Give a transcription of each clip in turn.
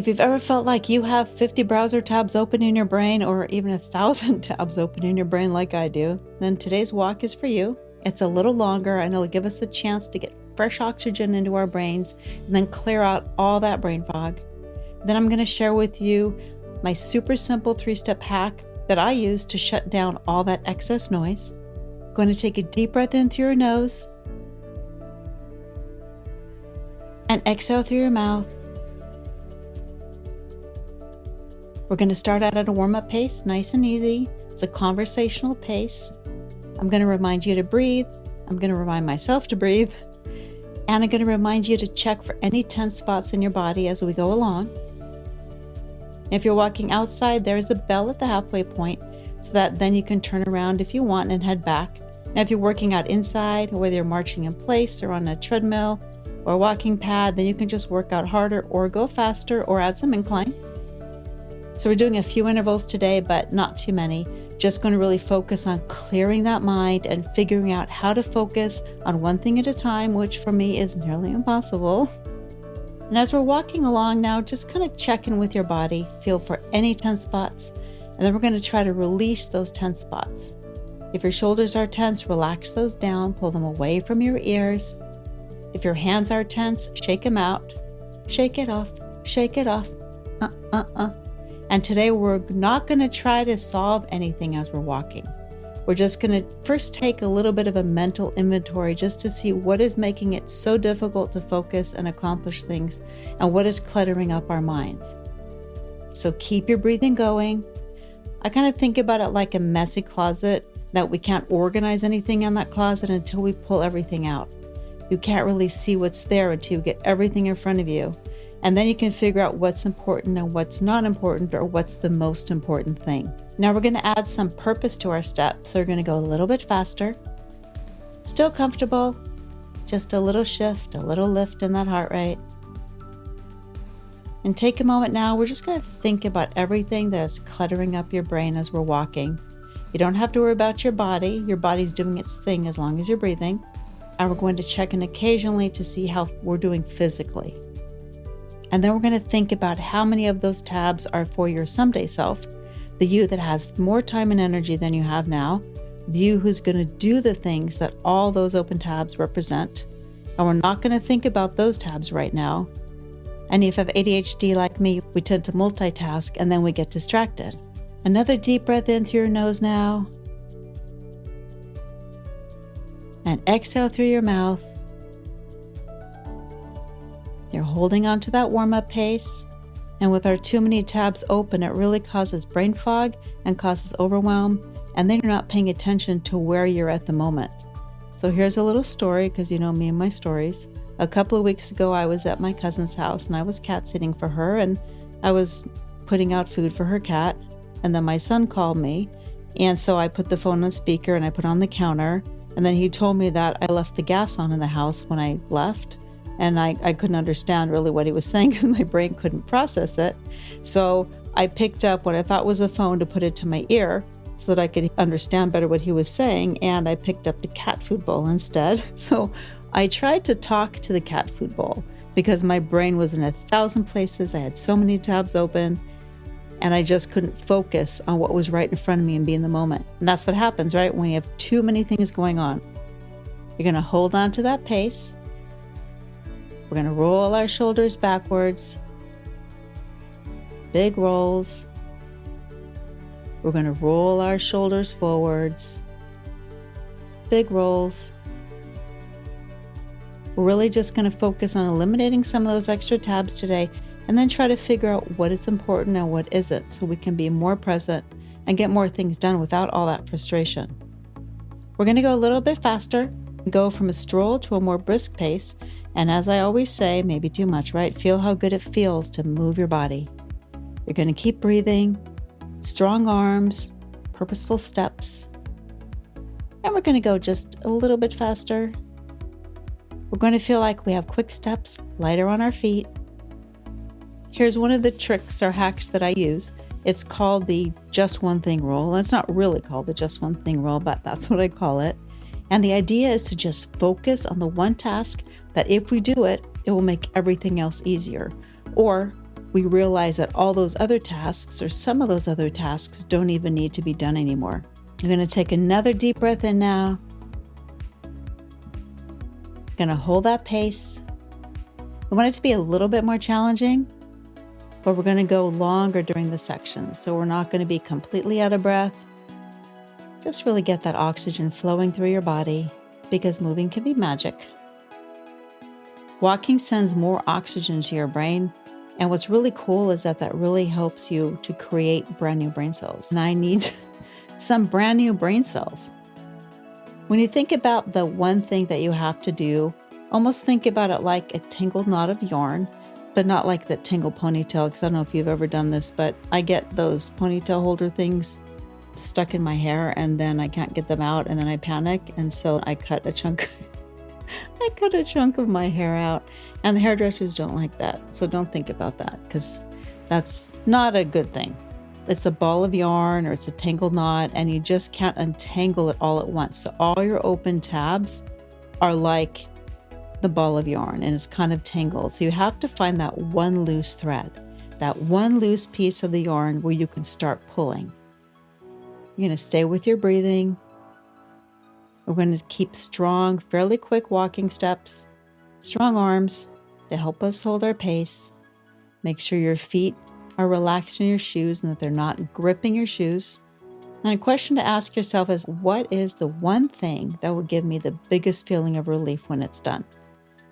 If you've ever felt like you have 50 browser tabs open in your brain, or even 1,000 tabs open in your brain like I do, then today's walk is for you. It's a little longer and it'll give us a chance to get fresh oxygen into our brains and then clear out all that brain fog. Then I'm going to share with you my super simple 3-step hack that I use to shut down all that excess noise. I'm going to take a deep breath in through your nose and exhale through your mouth. We're going to start out at a warm-up pace, nice and easy. It's a conversational pace. I'm going to remind you to breathe. I'm going to remind myself to breathe. And I'm going to remind you to check for any tense spots in your body as we go along. If you're walking outside, there's a bell at the halfway point so that then you can turn around if you want and head back. Now, if you're working out inside, whether you're marching in place or on a treadmill or a walking pad, then you can just work out harder or go faster or add some incline. So we're doing a few intervals today, but not too many. Just going to really focus on clearing that mind and figuring out how to focus on one thing at a time, which for me is nearly impossible. And as we're walking along now, just kind of check in with your body, feel for any tense spots, and then we're going to try to release those tense spots. If your shoulders are tense, relax those down, pull them away from your ears. If your hands are tense, shake them out. Shake it off, shake it off. And today we're not going to try to solve anything as we're walking. We're just going to first take a little bit of a mental inventory just to see what is making it so difficult to focus and accomplish things and what is cluttering up our minds. So keep your breathing going. I kind of think about it like a messy closet, that we can't organize anything in that closet until we pull everything out. You can't really see what's there until you get everything in front of you. And then you can figure out what's important and what's not important, or what's the most important thing. Now we're going to add some purpose to our steps. So we're going to go a little bit faster. Still comfortable. Just a little shift, a little lift in that heart rate. And take a moment now. We're just going to think about everything that's cluttering up your brain as we're walking. You don't have to worry about your body. Your body's doing its thing as long as you're breathing. And we're going to check in occasionally to see how we're doing physically. And then we're going to think about how many of those tabs are for your someday self, the you that has more time and energy than you have now, the you who's going to do the things that all those open tabs represent. And we're not going to think about those tabs right now. And if you have ADHD like me, we tend to multitask and then we get distracted. Another deep breath in through your nose now. And exhale through your mouth. You're holding on to that warm-up pace. And with our too many tabs open, it really causes brain fog and causes overwhelm. And then you're not paying attention to where you're at the moment. So here's a little story, because you know me and my stories. A couple of weeks ago, I was at my cousin's house and I was cat sitting for her, and I was putting out food for her cat. And then my son called me. And so I put the phone on speaker and I put it on the counter. And then he told me that I left the gas on in the house when I left. And I couldn't understand really what he was saying because my brain couldn't process it. So I picked up what I thought was a phone to put it to my ear so that I could understand better what he was saying. And I picked up the cat food bowl instead. So I tried to talk to the cat food bowl because my brain was in 1,000 places. I had so many tabs open and I just couldn't focus on what was right in front of me and be in the moment. And that's what happens, right? When you have too many things going on. You're going to hold on to that pace. We're going to roll our shoulders backwards. Big rolls. We're going to roll our shoulders forwards. Big rolls. We're really just going to focus on eliminating some of those extra tabs today, and then try to figure out what is important and what isn't, so we can be more present and get more things done without all that frustration. We're going to go a little bit faster, go from a stroll to a more brisk pace. And as I always say, maybe too much, right? Feel how good it feels to move your body. You're going to keep breathing, strong arms, purposeful steps. And we're going to go just a little bit faster. We're going to feel like we have quick steps, lighter on our feet. Here's one of the tricks or hacks that I use. It's called the just one thing rule. It's not really called the just one thing rule, but that's what I call it. And the idea is to just focus on the one task that if we do it, it will make everything else easier. Or we realize that all those other tasks, or some of those other tasks, don't even need to be done anymore. You're going to take another deep breath in now. Going to hold that pace. I want it to be a little bit more challenging, but we're going to go longer during the sections. So we're not going to be completely out of breath. Just really get that oxygen flowing through your body, because moving can be magic. Walking sends more oxygen to your brain. And what's really cool is that really helps you to create brand new brain cells. And I need some brand new brain cells. When you think about the one thing that you have to do, almost think about it like a tangled knot of yarn, but not like the tangled ponytail, because I don't know if you've ever done this, but I get those ponytail holder things stuck in my hair and then I can't get them out and then I panic. And so I cut a chunk of my hair out, and the hairdressers don't like that. So don't think about that, because that's not a good thing. It's a ball of yarn or it's a tangled knot, and you just can't untangle it all at once. So all your open tabs are like the ball of yarn, and it's kind of tangled. So you have to find that one loose thread, that one loose piece of the yarn where you can start pulling. You're going to stay with your breathing. We're going to keep strong, fairly quick walking steps, strong arms to help us hold our pace. Make sure your feet are relaxed in your shoes and that they're not gripping your shoes. And a question to ask yourself is, what is the one thing that will give me the biggest feeling of relief when it's done?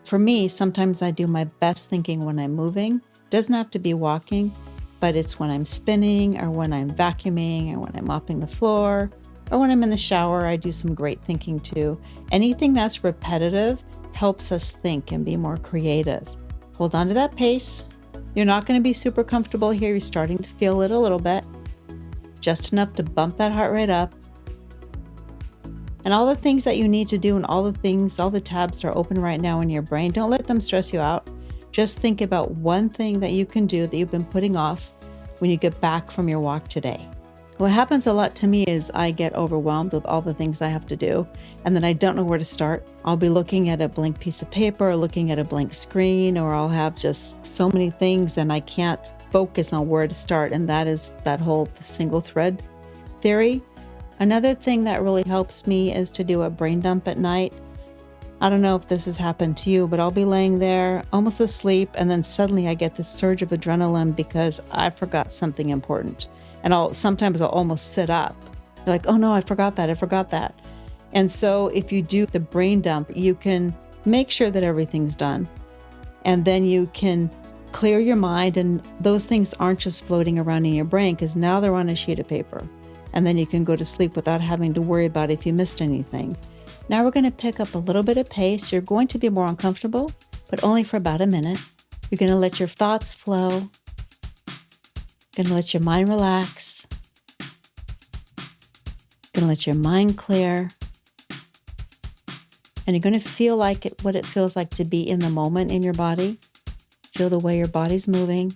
For me, sometimes I do my best thinking when I'm moving. It doesn't have to be walking, but it's when I'm spinning or when I'm vacuuming or when I'm mopping the floor or when I'm in the shower. I do some great thinking too. Anything that's repetitive helps us think and be more creative. Hold on to that pace. You're not going to be super comfortable here. You're starting to feel it a little bit, just enough to bump that heart rate up. And all the things that you need to do and all the tabs that are open right now in your brain, don't let them stress you out. Just think about one thing that you can do that you've been putting off when you get back from your walk today. What happens a lot to me is I get overwhelmed with all the things I have to do, and then I don't know where to start. I'll be looking at a blank piece of paper or looking at a blank screen, or I'll have just so many things and I can't focus on where to start. And that is that whole single thread theory. Another thing that really helps me is to do a brain dump at night. I don't know if this has happened to you, but I'll be laying there almost asleep, and then suddenly I get this surge of adrenaline because I forgot something important. And sometimes I'll almost sit up. You're like, oh no, I forgot that. And so if you do the brain dump, you can make sure that everything's done. And then you can clear your mind, and those things aren't just floating around in your brain, because now they're on a sheet of paper. And then you can go to sleep without having to worry about if you missed anything. Now we're going to pick up a little bit of pace. You're going to be more uncomfortable, but only for about a minute. You're going to let your thoughts flow. You're going to let your mind relax. You're going to let your mind clear. And you're going to feel like what it feels like to be in the moment in your body. Feel the way your body's moving.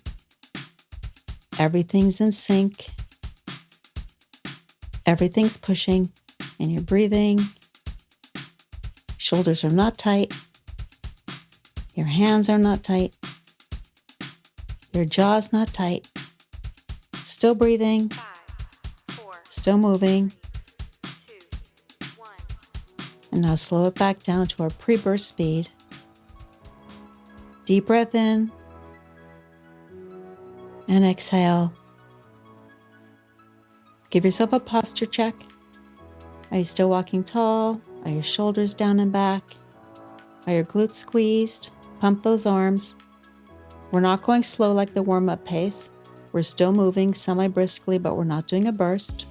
Everything's in sync. Everything's pushing, and you're breathing. Shoulders are not tight. Your hands are not tight. Your jaw's not tight. Still breathing. 5, 4, still moving. 2, 1. And now slow it back down to our pre-burst speed. Deep breath in. And exhale. Give yourself a posture check. Are you still walking tall? Are your shoulders down and back? Are your glutes squeezed? Pump those arms. We're not going slow like the warm-up pace. We're still moving semi-briskly, but we're not doing a burst.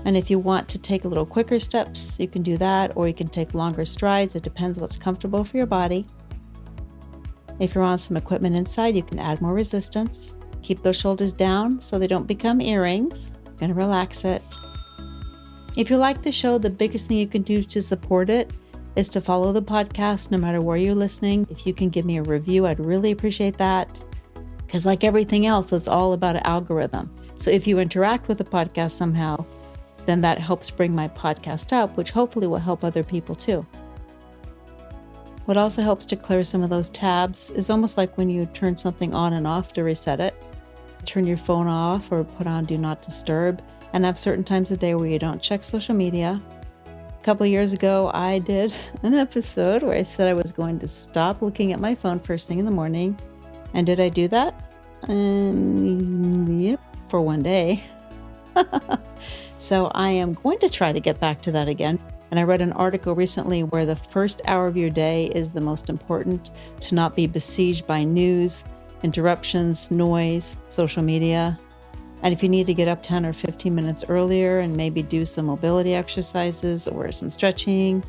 And if you want to take a little quicker steps, you can do that, or you can take longer strides. It depends what's comfortable for your body. If you're on some equipment inside, you can add more resistance. Keep those shoulders down so they don't become earrings. You're gonna relax it. If you like the show, the biggest thing you can do to support it is to follow the podcast no matter where you're listening. If you can give me a review, I'd really appreciate that. Because like everything else, it's all about an algorithm. So if you interact with the podcast somehow, then that helps bring my podcast up, which hopefully will help other people too. What also helps to clear some of those tabs is almost like when you turn something on and off to reset it. turn your phone off or put on Do Not Disturb, and have certain times of day where you don't check social media. A couple of years ago, I did an episode where I said I was going to stop looking at my phone first thing in the morning. And did I do that? Yep, for one day. So I am going to try to get back to that again. And I read an article recently where the first hour of your day is the most important, to not be besieged by news, interruptions, noise, social media. And if you need to get up 10 or 15 minutes earlier and maybe do some mobility exercises or some stretching,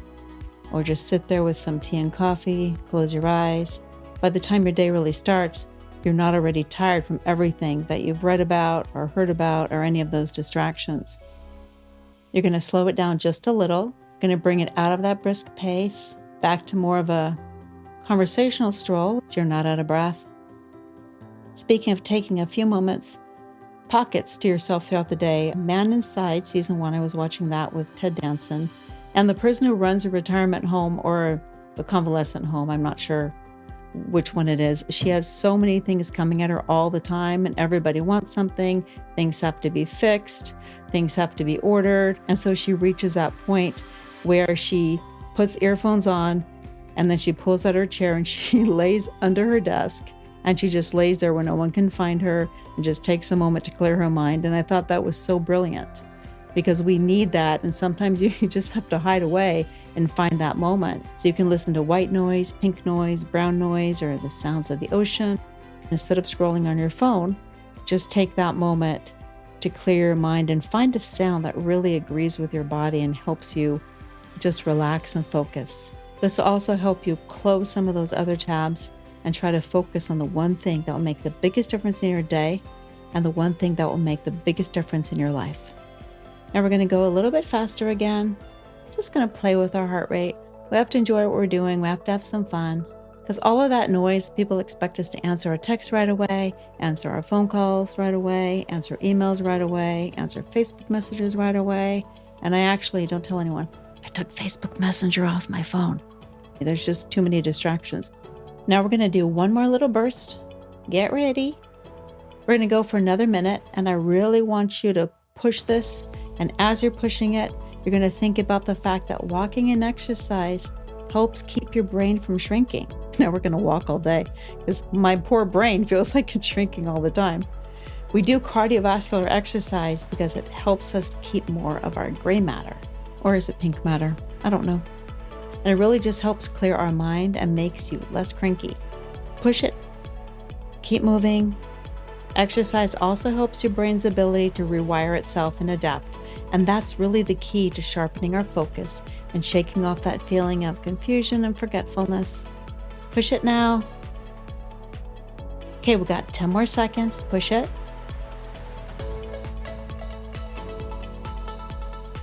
or just sit there with some tea and coffee, close your eyes. By the time your day really starts, you're not already tired from everything that you've read about or heard about or any of those distractions. You're going to slow it down just a little, going to bring it out of that brisk pace, back to more of a conversational stroll so you're not out of breath. Speaking of taking a few moments, pockets to yourself throughout the day. Man Inside, season 1, I was watching that with Ted Danson. And the person who runs a retirement home or the convalescent home, I'm not sure which one it is, she has so many things coming at her all the time, and everybody wants something. Things have to be fixed. Things have to be ordered. And so she reaches that point where she puts earphones on, and then she pulls out her chair and she lays under her desk, and she just lays there where no one can find her and just takes a moment to clear her mind. And I thought that was so brilliant, because we need that. And sometimes you just have to hide away and find that moment. So you can listen to white noise, pink noise, brown noise, or the sounds of the ocean. Instead of scrolling on your phone, just take that moment to clear your mind and find a sound that really agrees with your body and helps you just relax and focus. This will also help you close some of those other tabs and try to focus on the one thing that will make the biggest difference in your day and the one thing that will make the biggest difference in your life. Now we're going to go a little bit faster again. Just going to play with our heart rate. We have to enjoy what we're doing. We have to have some fun, because all of that noise, people expect us to answer our texts right away, answer our phone calls right away, answer emails right away, answer Facebook messages right away. And I actually don't tell anyone, I took Facebook Messenger off my phone. There's just too many distractions. Now we're going to do one more little burst. Get ready. We're going to go for another minute, and I really want you to push this. And as you're pushing it, you're going to think about the fact that walking and exercise helps keep your brain from shrinking. Now we're going to walk all day, because my poor brain feels like it's shrinking all the time. We do cardiovascular exercise because it helps us keep more of our gray matter. Or is it pink matter? I don't know. And it really just helps clear our mind and makes you less cranky. Push it. Keep moving. Exercise also helps your brain's ability to rewire itself and adapt. And that's really the key to sharpening our focus and shaking off that feeling of confusion and forgetfulness. Push it now. Okay, we got 10 more seconds. Push it.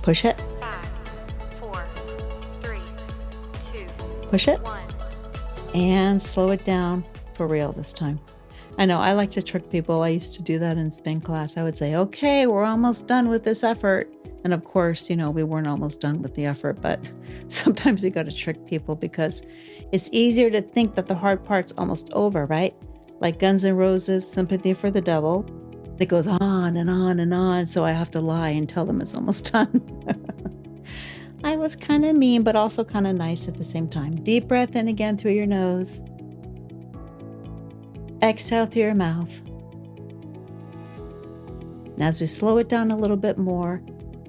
Push it. 5, 4, 3, 2, Push it. 1. And slow it down for real this time. I know I like to trick people. I used to do that in spin class. I would say, okay, we're almost done with this effort. And of course, we weren't almost done with the effort, but sometimes you got to trick people, because it's easier to think that the hard part's almost over, right? Like Guns N' Roses, Sympathy for the Devil. It goes on and on and on. So I have to lie and tell them it's almost done. I was kind of mean, but also kind of nice at the same time. Deep breath in again through your nose. Exhale through your mouth. And as we slow it down a little bit more,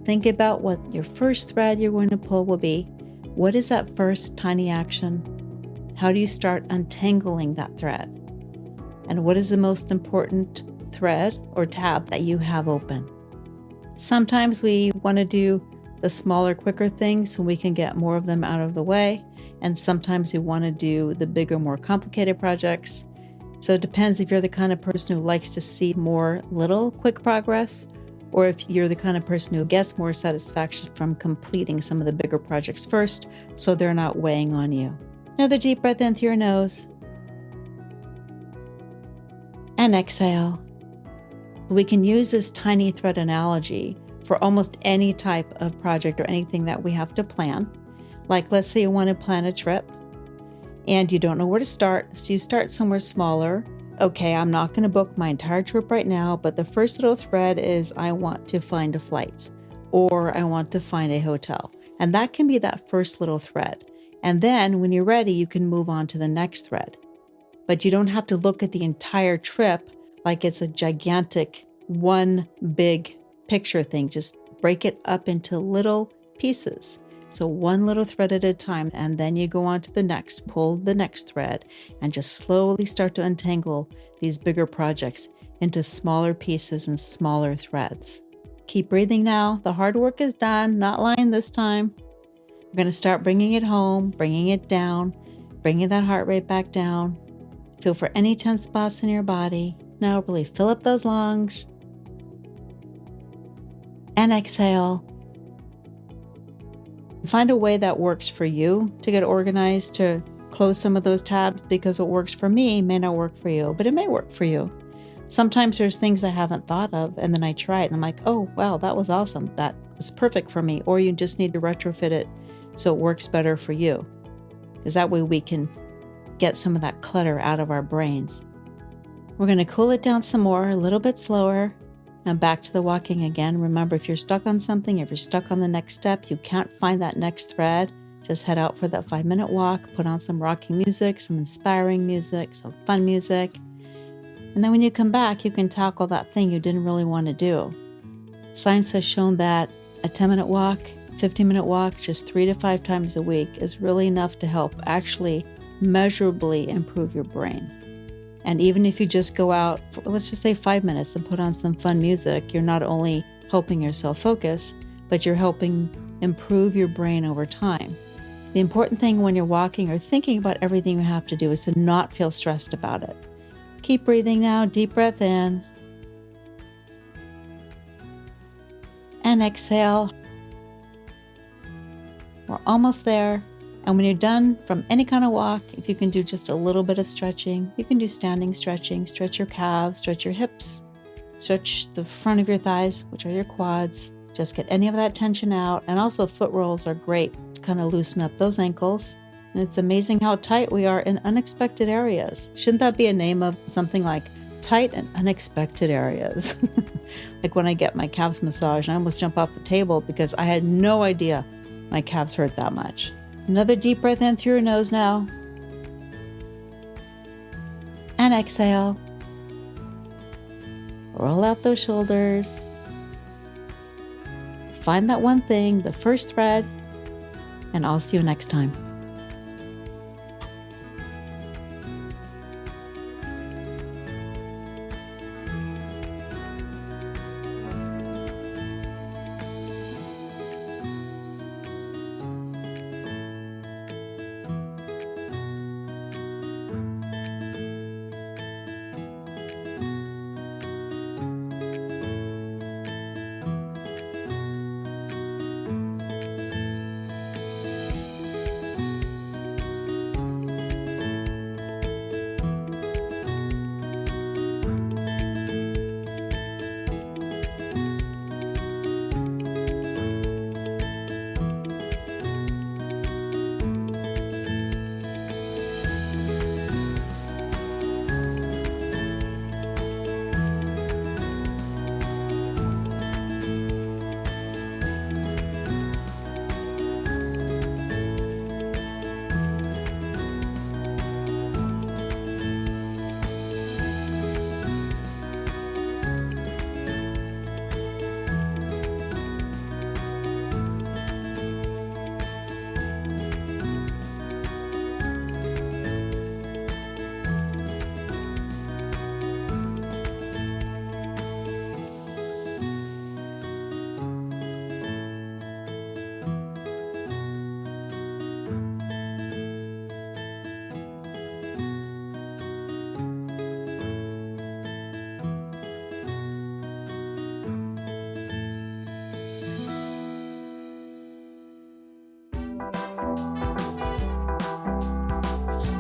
think about what your first thread you're going to pull will be. What is that first tiny action? How do you start untangling that thread? And what is the most important thread or tab that you have open? Sometimes we want to do the smaller, quicker things so we can get more of them out of the way. And sometimes we want to do the bigger, more complicated projects. So it depends if you're the kind of person who likes to see more little quick progress, or if you're the kind of person who gets more satisfaction from completing some of the bigger projects first, so they're not weighing on you. Another deep breath in through your nose. And exhale. We can use this tiny thread analogy for almost any type of project or anything that we have to plan. Like, let's say you want to plan a trip and you don't know where to start, so you start somewhere smaller, okay, I'm not going to book my entire trip right now, but the first little thread is I want to find a flight or I want to find a hotel. And that can be that first little thread. And then when you're ready, you can move on to the next thread. But you don't have to look at the entire trip like it's a gigantic one big picture thing. Just break it up into little pieces. So one little thread at a time, and then you go on to the next, pull the next thread, and just slowly start to untangle these bigger projects into smaller pieces and smaller threads. Keep breathing now. The hard work is done, not lying this time. We're going to start bringing it home, bringing it down, bringing that heart rate back down. Feel for any tense spots in your body. Now really fill up those lungs. And exhale. Find a way that works for you to get organized, to close some of those tabs, because what works for me may not work for you, but it may work for you. Sometimes there's things I haven't thought of, and then I try it and I'm like, oh, wow, that was awesome. That was perfect for me. Or you just need to retrofit it so it works better for you. Because that way we can get some of that clutter out of our brains. We're going to cool it down some more, a little bit slower. Now back to the walking again. Remember, if you're stuck on something, if you're stuck on the next step, you can't find that next thread, just head out for that 5-minute walk, put on some rocking music, some inspiring music, some fun music. And then when you come back, you can tackle that thing you didn't really want to do. Science has shown that a 10-minute walk, 15-minute walk, just 3 to 5 times a week is really enough to help actually measurably improve your brain. And even if you just go out for, let's just say 5 minutes and put on some fun music, you're not only helping yourself focus, but you're helping improve your brain over time. The important thing when you're walking or thinking about everything you have to do is to not feel stressed about it. Keep breathing now, deep breath in. And exhale. We're almost there. And when you're done from any kind of walk, if you can do just a little bit of stretching, you can do standing stretching, stretch your calves, stretch your hips, stretch the front of your thighs, which are your quads. Just get any of that tension out. And also foot rolls are great to kind of loosen up those ankles. And it's amazing how tight we are in unexpected areas. Shouldn't that be a name of something like tight and unexpected areas? Like when I get my calves massaged, I almost jump off the table because I had no idea my calves hurt that much. Another deep breath in through your nose now. And exhale. Roll out those shoulders. Find that one thing, the first thread, and I'll see you next time.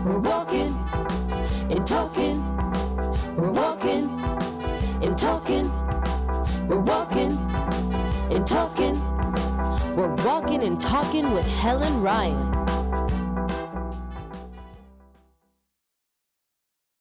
We're walking and talking. We're walking and talking. We're walking and talking. We're walking and talking with Helen Ryan.